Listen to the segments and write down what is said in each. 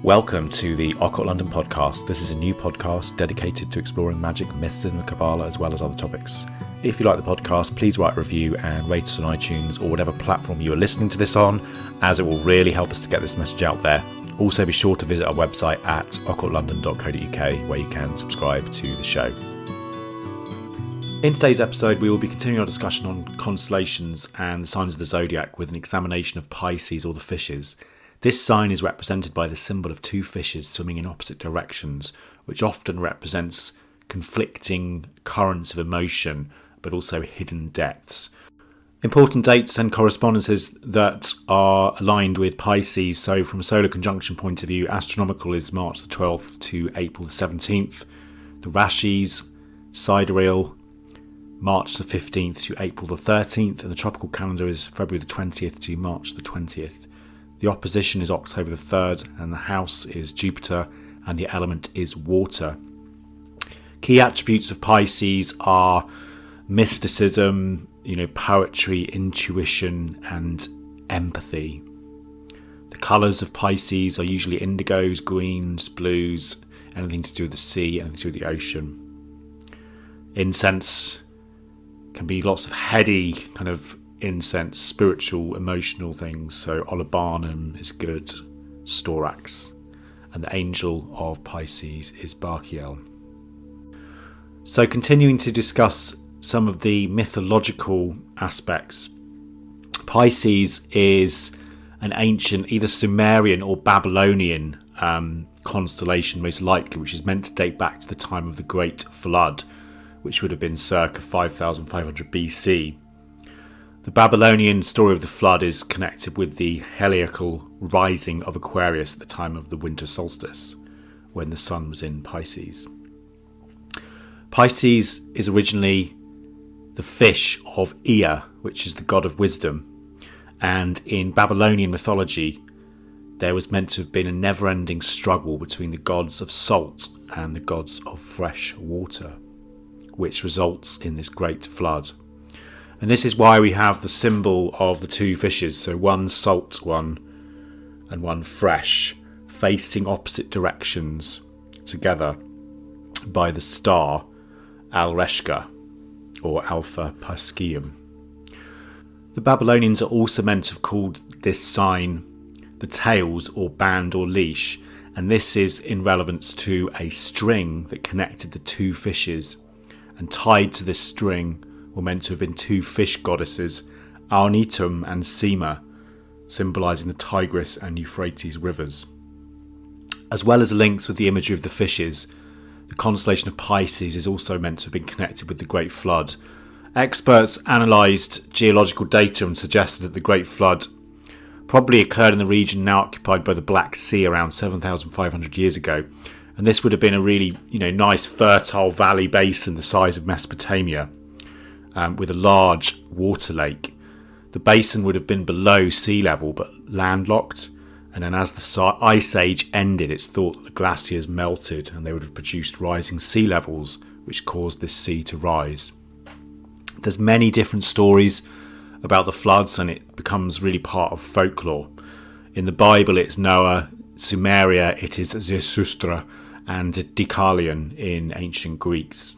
Welcome to the Occult London Podcast. This is a new podcast dedicated to exploring magic, mysticism, and Kabbalah, as well as other topics. If you like the podcast, please write a review and rate us on iTunes or whatever platform you are listening to this on, as it will really help us to get this message out there. Also, be sure to visit our website at occultlondon.co.uk, where you can subscribe to the show. In today's episode, we will be continuing our discussion on constellations and the signs of the Zodiac with an examination of Pisces, or the fishes. This sign is represented by the symbol of two fishes swimming in opposite directions, which often represents conflicting currents of emotion, but also hidden depths. Important dates and correspondences that are aligned with Pisces. So from a solar conjunction point of view, astronomical is March the 12th to April the 17th. The Rashis, sidereal, March the 15th to April the 13th, and the tropical calendar is February the 20th to March the 20th. The opposition is October the 3rd, and the house is Jupiter, and the element is water. Key attributes of Pisces are mysticism, poetry, intuition, and empathy. The colours of Pisces are usually indigos, greens, blues, anything to do with the sea, anything to do with the ocean. Incense can be lots of heady kind of incense, spiritual, emotional things. So Olibanum is good, Storax, and the angel of Pisces is Barkiel. So continuing to discuss some of the mythological aspects, Pisces is an ancient, either Sumerian or Babylonian constellation, most likely, which is meant to date back to the time of the Great Flood, which would have been circa 5500 BC. The Babylonian story of the flood is connected with the heliacal rising of Aquarius at the time of the winter solstice, when the sun was in Pisces. Pisces is originally the fish of Ea, which is the god of wisdom, and in Babylonian mythology there was meant to have been a never-ending struggle between the gods of salt and the gods of fresh water, which results in this great flood. And this is why we have the symbol of the two fishes, so one salt one and one fresh, facing opposite directions together by the star Al-Reshka, or Alpha Piscium. The Babylonians are also meant to have called this sign the tails, or band, or leash, and this is in relevance to a string that connected the two fishes, and tied to this string were meant to have been two fish goddesses, Arnitum and Sema, symbolising the Tigris and Euphrates rivers. As well as links with the imagery of the fishes, the constellation of Pisces is also meant to have been connected with the Great Flood. Experts analysed geological data and suggested that the Great Flood probably occurred in the region now occupied by the Black Sea around 7,500 years ago, and this would have been a really nice fertile valley basin the size of Mesopotamia, with a large water lake. The basin would have been below sea level but landlocked, and then as the ice age ended, it's thought that the glaciers melted and they would have produced rising sea levels, which caused this sea to rise. There's many different stories about the floods, and it becomes really part of folklore. In the Bible it's Noah, Sumeria it is Zeusustra, and Deucalion in ancient Greeks.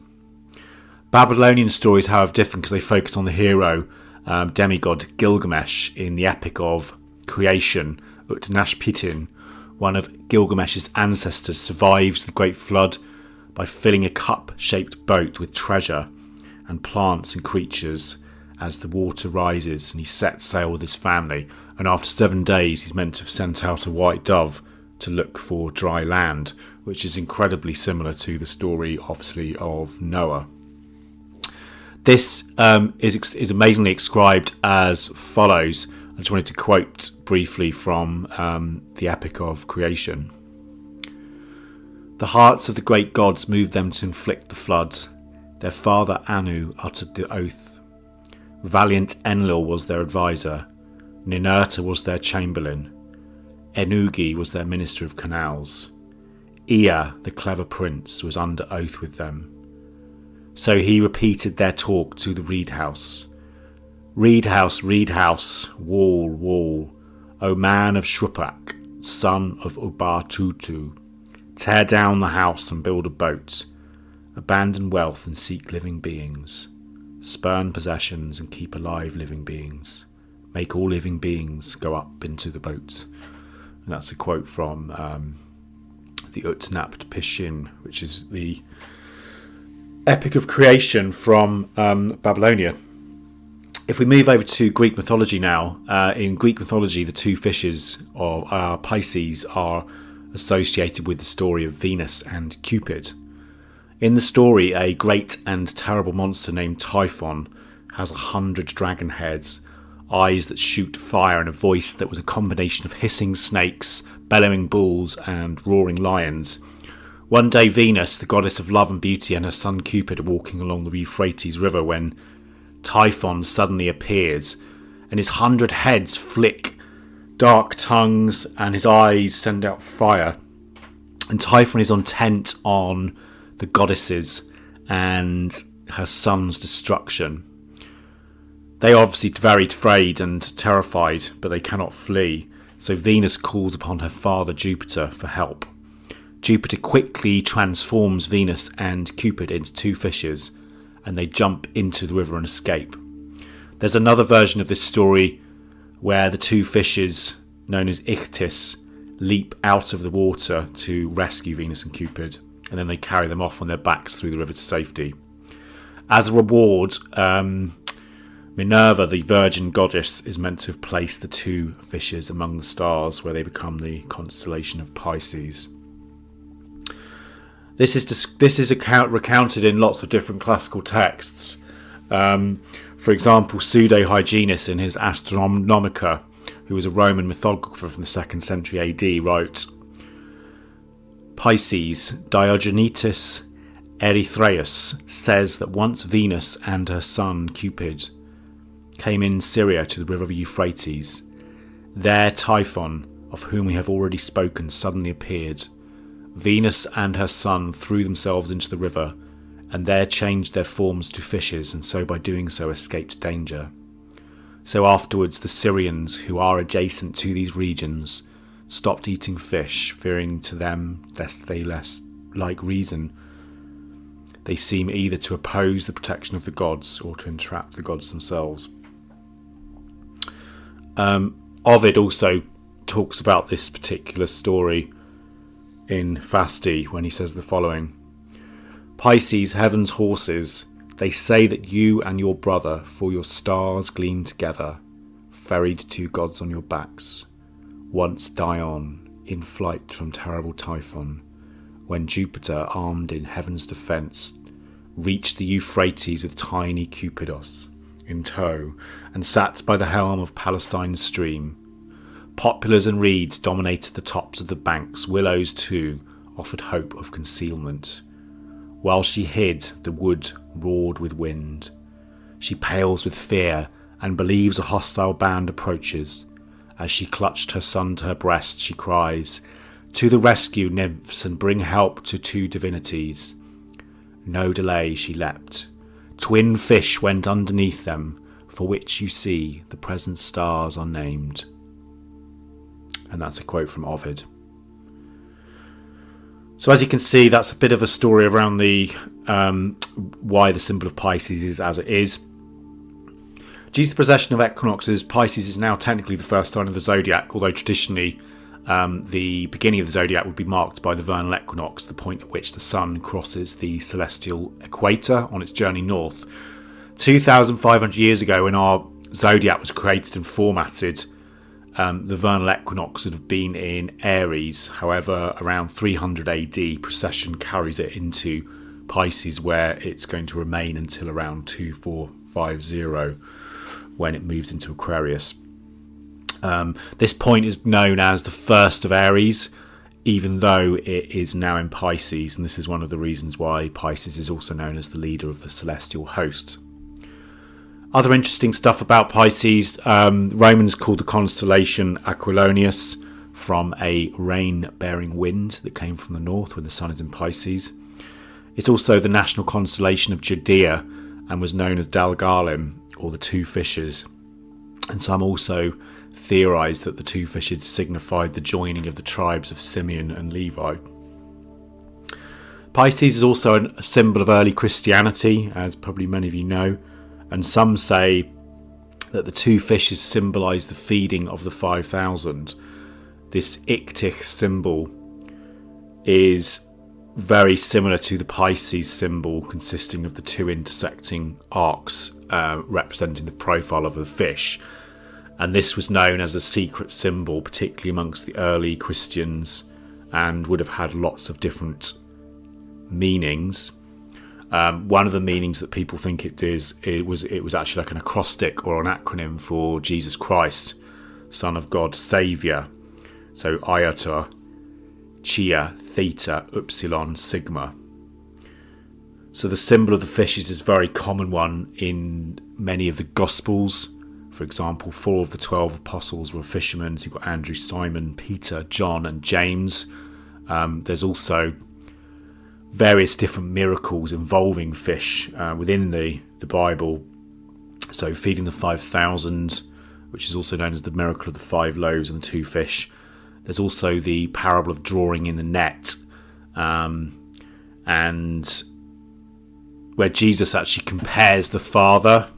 Babylonian stories, however, different because they focus on the hero, demigod Gilgamesh in the epic of creation. Utnashpitin, one of Gilgamesh's ancestors, survives the Great Flood by filling a cup-shaped boat with treasure and plants and creatures as the water rises, and he sets sail with his family, and after 7 days he's meant to have sent out a white dove to look for dry land, which is incredibly similar to the story, obviously, of Noah. This is amazingly described as follows. I just wanted to quote briefly from the epic of creation. The hearts of the great gods moved them to inflict the flood. Their father Anu uttered the oath. Valiant Enlil was their advisor. Ninurta was their chamberlain. Ennugi was their minister of canals. Ea, the clever prince, was under oath with them. So he repeated their talk to the reed house. Reed house, wall, wall, O man of Shrupak, son of Ubatutu. Tear down the house and build a boat. Abandon wealth and seek living beings. Spurn possessions and keep alive living beings. Make all living beings go up into the boat. And that's a quote from the Utnapt Pishin, which is the epic of creation from Babylonia. If we move over to Greek mythology now, in Greek mythology, the two fishes of Pisces are associated with the story of Venus and Cupid. In the story, a great and terrible monster named Typhon has 100 dragon heads, eyes that shoot fire, and a voice that was a combination of hissing snakes, bellowing bulls, and roaring lions. One day, Venus, the goddess of love and beauty, and her son Cupid are walking along the Euphrates River when Typhon suddenly appears, and his 100 heads flick dark tongues, and his eyes send out fire. And Typhon is intent on the goddesses and her son's destruction. They are obviously very afraid and terrified, but they cannot flee. So Venus calls upon her father Jupiter for help. Jupiter quickly transforms Venus and Cupid into two fishes, and they jump into the river and escape. There's another version of this story where the two fishes, known as Ichthys, leap out of the water to rescue Venus and Cupid, and then they carry them off on their backs through the river to safety. As a reward, Minerva, the virgin goddess, is meant to have placed the two fishes among the stars, where they become the constellation of Pisces. This is recounted in lots of different classical texts. For example, Pseudo-Hyginus in his Astronomica, who was a Roman mythographer from the 2nd century AD, wrote, Pisces, Diogenetus Erythraeus, says that once Venus and her son Cupid came in Syria to the river Euphrates. There Typhon, of whom we have already spoken, suddenly appeared. Venus and her son threw themselves into the river, and there changed their forms to fishes, and so by doing so escaped danger. So afterwards the Syrians, who are adjacent to these regions, stopped eating fish, fearing to them lest they like reason. They seem either to oppose the protection of the gods or to entrap the gods themselves. Ovid also talks about this particular story in Fasti when he says the following: Pisces, heaven's horses, they say that you and your brother, for your stars gleam together, ferried two gods on your backs. Once Dion, in flight from terrible Typhon, when Jupiter, armed in heaven's defence, reached the Euphrates with tiny Cupidos in tow, and sat by the helm of Palestine's stream. Poplars and reeds dominated the tops of the banks, willows too offered hope of concealment. While she hid, the wood roared with wind. She pales with fear and believes a hostile band approaches. As she clutched her son to her breast, she cries, "To the rescue, nymphs, and bring help to two divinities." No delay she leapt. Twin fish went underneath them, for which you see the present stars are named. And that's a quote from Ovid. So as you can see, that's a bit of a story around the why the symbol of Pisces is as it is. Due to the precession of equinoxes, Pisces is now technically the first sign of the zodiac, although traditionally the beginning of the zodiac would be marked by the vernal equinox, the point at which the sun crosses the celestial equator on its journey north. 2,500 years ago, when our zodiac was created and formatted, the vernal equinox would have been in Aries. However, around 300 AD, precession carries it into Pisces, where it's going to remain until around 2450, when it moves into Aquarius. This point is known as the first of Aries, even though it is now in Pisces, and this is one of the reasons why Pisces is also known as the leader of the celestial host. Other interesting stuff about Pisces, Romans called the constellation Aquilonius from a rain-bearing wind that came from the north when the sun is in Pisces. It's also the national constellation of Judea and was known as Dalgalim, or the two fishes. And some also theorised that the two fishes signified the joining of the tribes of Simeon and Levi. Pisces is also a symbol of early Christianity, as probably many of you know, and some say that the two fishes symbolise the feeding of the 5,000. This ichthyos symbol is very similar to the Pisces symbol, consisting of the two intersecting arcs representing the profile of the fish. And this was known as a secret symbol, particularly amongst the early Christians, and would have had lots of different meanings. One of the meanings that people think it was actually like an acrostic or an acronym for Jesus Christ, Son of God, Saviour. So iota, chia, theta, upsilon, sigma. So the symbol of the fishes is a very common one in many of the Gospels. For example, 4 of the 12 apostles were fishermen. So you've got Andrew, Simon, Peter, John and James. There's also various different miracles involving fish within the Bible. So feeding the 5,000, which is also known as the miracle of the 5 loaves and the 2 fish. There's also the parable of drawing in the net, and where Jesus actually compares the Father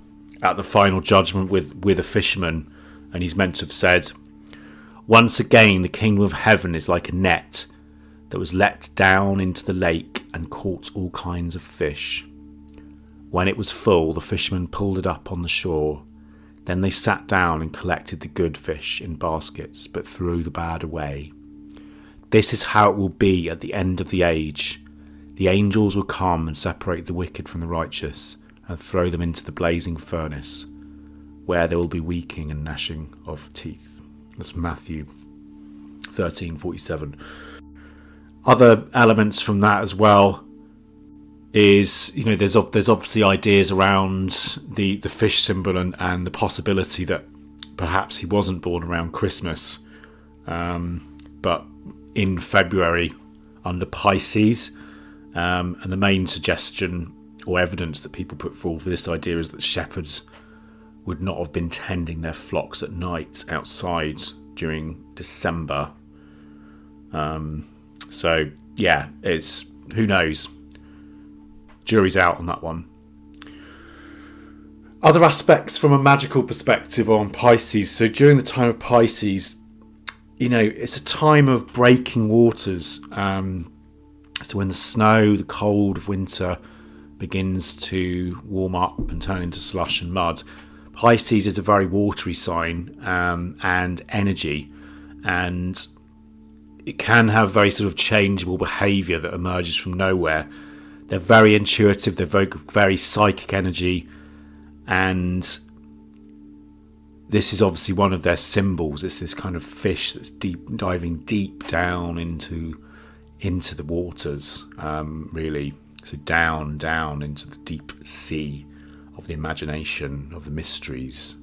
at the final judgment with a fisherman, and he's meant to have said, "Once again the kingdom of heaven is like a net that was let down into the lake and caught all kinds of fish. When it was full, the fishermen pulled it up on the shore. Then they sat down and collected the good fish in baskets, but threw the bad away. This is how it will be at the end of the age. The angels will come and separate the wicked from the righteous and throw them into the blazing furnace, where there will be weeping and gnashing of teeth." That's Matthew 13:47. Other elements from that as well is, there's obviously ideas around the fish symbol and the possibility that perhaps he wasn't born around Christmas, but in February under Pisces. And the main suggestion or evidence that people put forward for this idea is that shepherds would not have been tending their flocks at night outside during December. So yeah, it's, who knows? Jury's out on that one. Other aspects from a magical perspective on Pisces. So during the time of Pisces, it's a time of breaking waters. So when the snow, the cold of winter begins to warm up and turn into slush and mud, Pisces is a very watery sign and energy, and it can have very sort of changeable behaviour that emerges from nowhere. They're very intuitive, they're very, very psychic energy, and this is obviously one of their symbols. It's this kind of fish that's diving deep down into the waters, really. So down into the deep sea of the imagination, of the mysteries.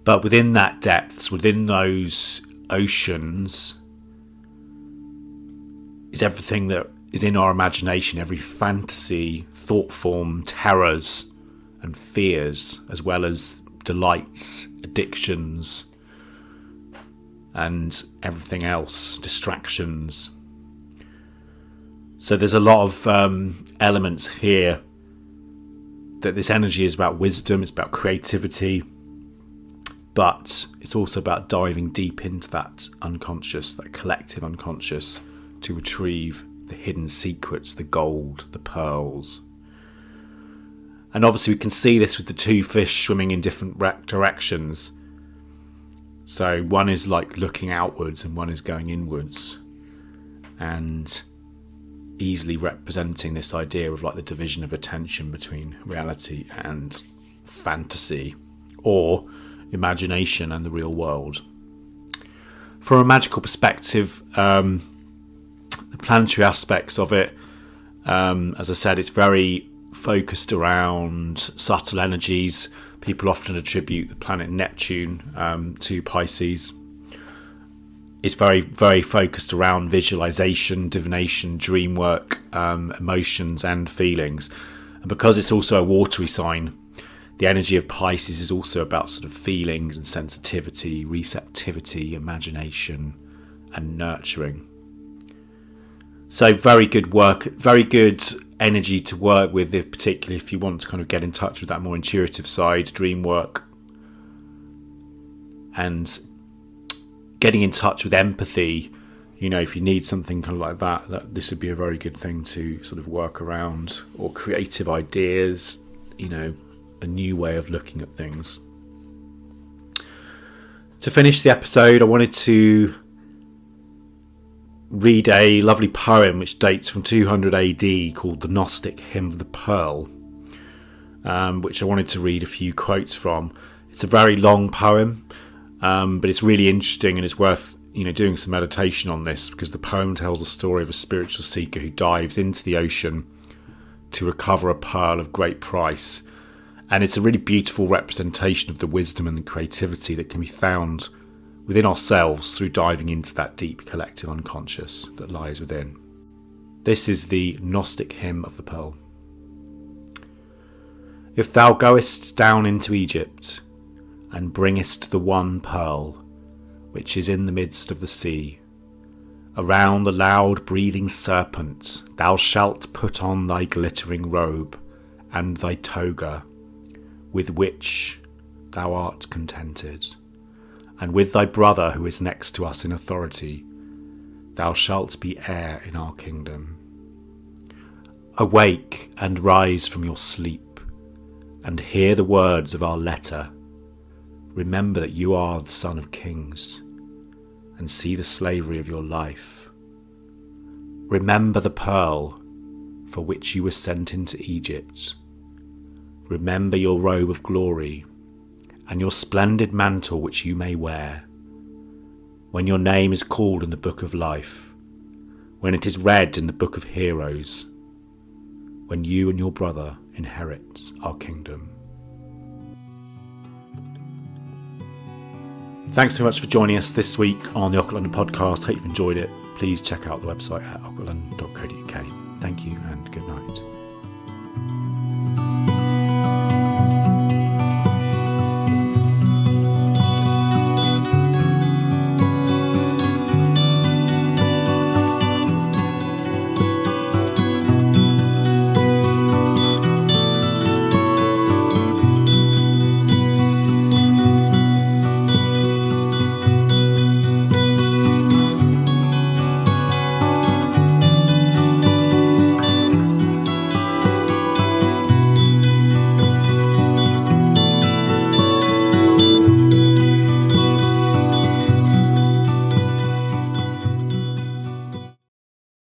But within that depths, within those oceans, is everything that is in our imagination, every fantasy, thought form, terrors and fears, as well as delights, addictions, and everything else, distractions. So there's a lot of elements here that this energy is about wisdom, it's about creativity, but it's also about diving deep into that unconscious, that collective unconscious, to retrieve the hidden secrets, the gold, the pearls. And obviously we can see this with the 2 fish swimming in different directions. So one is like looking outwards and one is going inwards, and easily representing this idea of like the division of attention between reality and fantasy, or imagination and the real world. From a magical perspective, the planetary aspects of it, as I said, it's very focused around subtle energies. People often attribute the planet Neptune to Pisces. It's very, very focused around visualization, divination, dream work, emotions and feelings. And because it's also a watery sign, The energy of Pisces is also about sort of feelings and sensitivity, receptivity, imagination and nurturing. So very good work, very good energy to work with, particularly if you want to kind of get in touch with that more intuitive side, dream work, and getting in touch with empathy. You know, if you need something kind of like that, this would be a very good thing to sort of work around, or creative ideas, you know, a new way of looking at things. To finish the episode, I wanted to read a lovely poem which dates from 200 AD called The Gnostic Hymn of the Pearl, which I wanted to read a few quotes from. It's a very long poem, but it's really interesting, and it's worth, you know, doing some meditation on this, because the poem tells the story of a spiritual seeker who dives into the ocean to recover a pearl of great price. And it's a really beautiful representation of the wisdom and the creativity that can be found within ourselves through diving into that deep collective unconscious that lies within. This is the Gnostic Hymn of the Pearl. If thou goest down into Egypt, and bringest the one pearl, which is in the midst of the sea, around the loud breathing serpent thou shalt put on thy glittering robe, and thy toga, with which thou art contented. And with thy brother who is next to us in authority, thou shalt be heir in our kingdom. Awake and rise from your sleep, and hear the words of our letter. Remember that you are the son of kings, and see the slavery of your life. Remember the pearl for which you were sent into Egypt. Remember your robe of glory, and your splendid mantle which you may wear, when your name is called in the book of life, when it is read in the book of heroes, when you and your brother inherit our kingdom. Thanks so much for joining us this week on the Occult London Podcast. Hope you've enjoyed it. Please check out the website at occultlondon.co.uk. Thank you and good night.